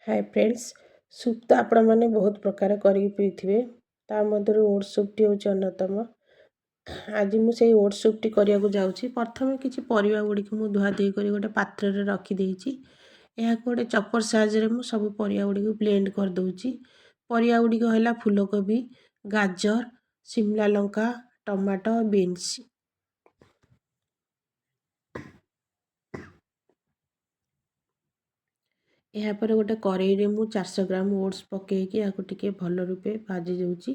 Hi friends soup तो आपण मैंने बहुत प्रकार करके पीथिबे ता मध्य ओट्स सूपटी हूँ अन्यतम। आज मुझे ओट्स सूपटी करने को जाऊँगी। प्रथम किसी परिवा गुड़ी को धुआ धुई कर गोटे पात्र में रखिदेची यह गोटे चपर साहाय्य में सब परिवा गुड़ी को ब्लेंड कर दूची। परिवा गुड़ी है फूलकोबी, गाजर, शिमला लंका, टमाटो, बीन्स। यापर गोटे कड़ाई में 400 ग्राम ओट्स पकईकि टिके भल रूपे भाजी दूची।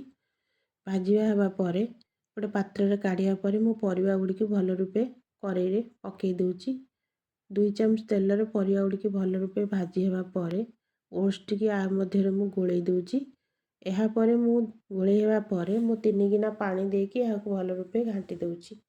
भाजवा होगापर गोटे पात्र काढ़ा पर मु परिवा गुड़ी भल रूपे कड़ाई पकई दूची। 2 चामच तेल परिवा गुड़ी भल रूपे भाजी होगापर ओट्स टी आ मध्य मु गोले दूची। यापर मु गोले होगापर मु 3 गिना पानी देकी भल रूपे घाटी दूची।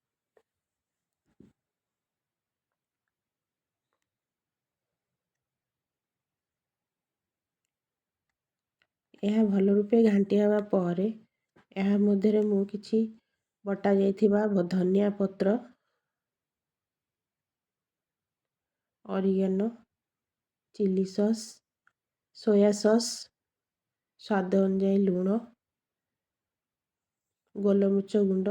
यह भल रूपे घाटी होगापर यह मध्य मु किछि बटा जाइथिबा धनिया पत्र, oregano, chilli sauce, soya sauce, स्वाद अनुसार लूण, गोलमरिच गुंड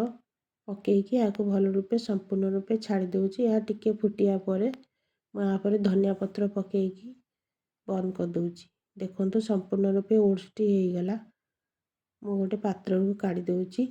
पकईकि भल रूपे संपूर्ण रूपे छाड़ी दूची। यह टिके फुटिया पर मुझे धनिया पत्र पकईकि बंद कर दूची। देखो संपूर्ण रूपे ओट्स टी हो गला। मु गोटे पात्र को काढ़ी दूची।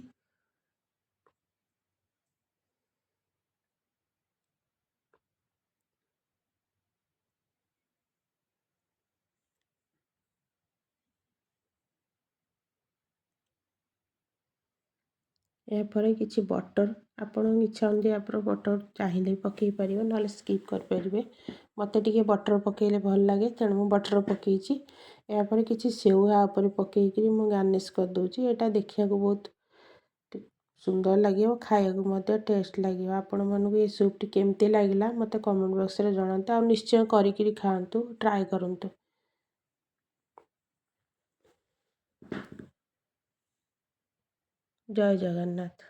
यापर किसी बटर आपण इच्छा अनुसार आप बटर चाहिए पकई पार ना स्किप करें। मत टे बटर पकईले भल लगे तेणु मुझे बटर पकईची। यापर किसी सेव यापर पकईकि मुझे गार्निश कर दूची। यहाँ देखा बहुत सुंदर लगे खाया टेस्ट लगे। आपण मानक ये सूप टी केमती लगे मत कमेंट बॉक्स रे जणातु आ निश्चय करिकी खातु ट्राए करंतु। जय जगन्नाथ।